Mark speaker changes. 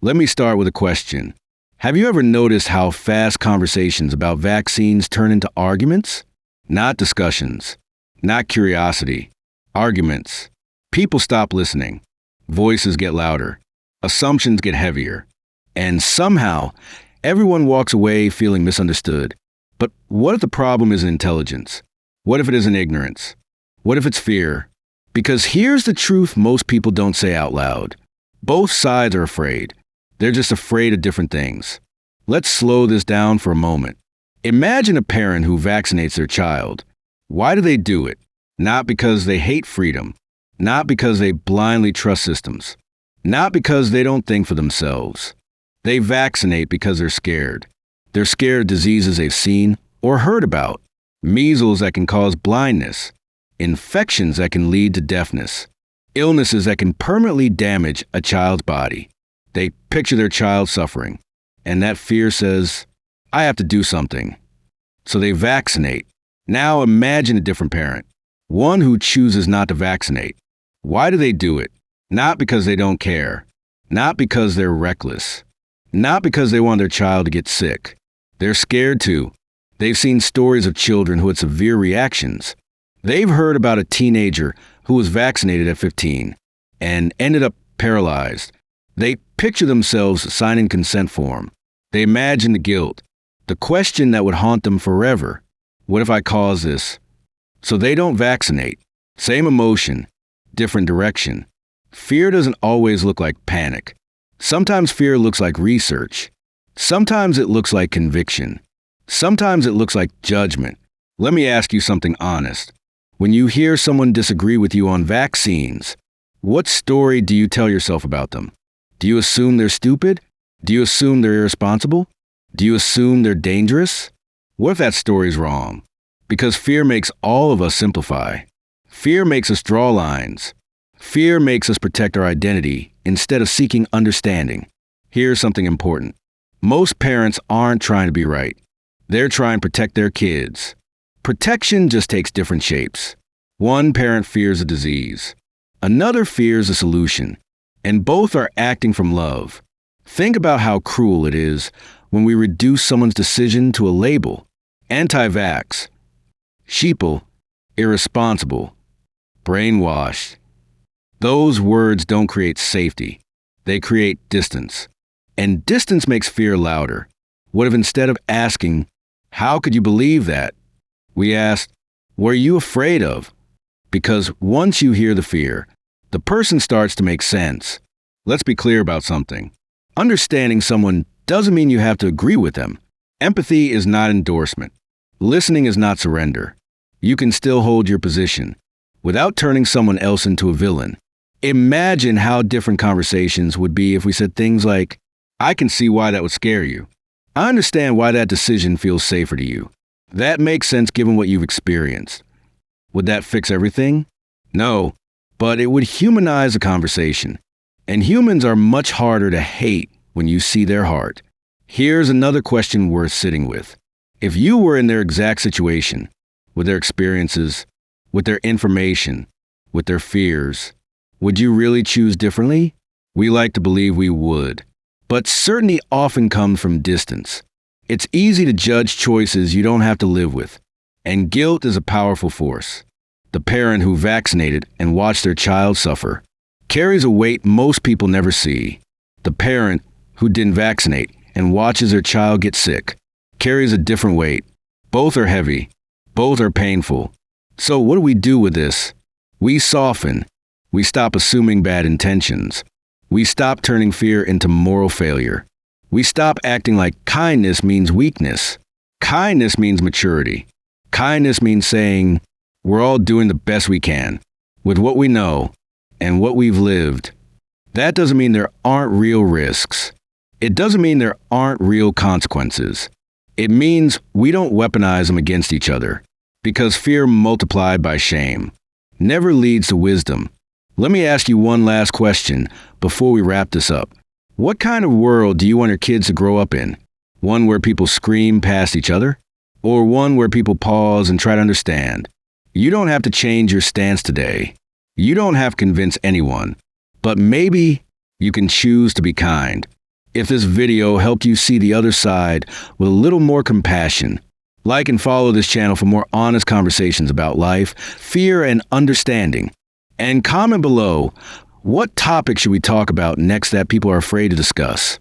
Speaker 1: Let me start with a question. Have you ever noticed how fast conversations about vaccines turn into arguments? Not discussions, not curiosity, arguments. People stop listening. Voices get louder. Assumptions get heavier. And somehow, everyone walks away feeling misunderstood. But what if the problem isn't intelligence? What if it isn't ignorance? What if it's fear? Because here's the truth most people don't say out loud. Both sides are afraid. They're just afraid of different things. Let's slow this down for a moment. Imagine a parent who vaccinates their child. Why do they do it? Not because they hate freedom. Not because they blindly trust systems. Not because they don't think for themselves. They vaccinate because they're scared. They're scared of diseases they've seen or heard about. Measles that can cause blindness. Infections that can lead to deafness. Illnesses that can permanently damage a child's body. They picture their child suffering, and that fear says, I have to do something. So they vaccinate. Now imagine a different parent, one who chooses not to vaccinate. Why do they do it? Not because they don't care, not because they're reckless, not because they want their child to get sick. They're scared too. They've seen stories of children who had severe reactions. They've heard about a teenager who was vaccinated at 15 and ended up paralyzed. They picture themselves signing consent form. They imagine the guilt, the question that would haunt them forever. What if I cause this? So they don't vaccinate. Same emotion, different direction. Fear doesn't always look like panic. Sometimes fear looks like research. Sometimes it looks like conviction. Sometimes it looks like judgment. Let me ask you something honest. When you hear someone disagree with you on vaccines, what story do you tell yourself about them? Do you assume they're stupid? Do you assume they're irresponsible? Do you assume they're dangerous? What if that story's wrong? Because fear makes all of us simplify. Fear makes us draw lines. Fear makes us protect our identity instead of seeking understanding. Here's something important. Most parents aren't trying to be right. They're trying to protect their kids. Protection just takes different shapes. One parent fears a disease. Another fears a solution. And both are acting from love. Think about how cruel it is when we reduce someone's decision to a label. Anti-vax, sheeple, irresponsible, brainwashed. Those words don't create safety. They create distance. And distance makes fear louder. What if instead of asking, how could you believe that? We asked, what are you afraid of? Because once you hear the fear, the person starts to make sense. Let's be clear about something. Understanding someone doesn't mean you have to agree with them. Empathy is not endorsement. Listening is not surrender. You can still hold your position without turning someone else into a villain. Imagine how different conversations would be if we said things like, I can see why that would scare you. I understand why that decision feels safer to you. That makes sense given what you've experienced. Would that fix everything? No. But it would humanize the conversation. And humans are much harder to hate when you see their heart. Here's another question worth sitting with. If you were in their exact situation, with their experiences, with their information, with their fears, would you really choose differently? We like to believe we would. But certainty often comes from distance. It's easy to judge choices you don't have to live with. And guilt is a powerful force. The parent who vaccinated and watched their child suffer carries a weight most people never see. The parent who didn't vaccinate and watches their child get sick carries a different weight. Both are heavy. Both are painful. So what do we do with this? We soften. We stop assuming bad intentions. We stop turning fear into moral failure. We stop acting like kindness means weakness. Kindness means maturity. Kindness means saying, we're all doing the best we can with what we know and what we've lived. That doesn't mean there aren't real risks. It doesn't mean there aren't real consequences. It means we don't weaponize them against each other, because fear multiplied by shame never leads to wisdom. Let me ask you one last question before we wrap this up. What kind of world do you want your kids to grow up in? One where people scream past each other? Or one where people pause and try to understand? You don't have to change your stance today. You don't have to convince anyone. But maybe you can choose to be kind. if this video helped you see the other side with a little more compassion. Like and follow this channel for more honest conversations about life, fear, and understanding. And comment below, what topic should we talk about next that people are afraid to discuss?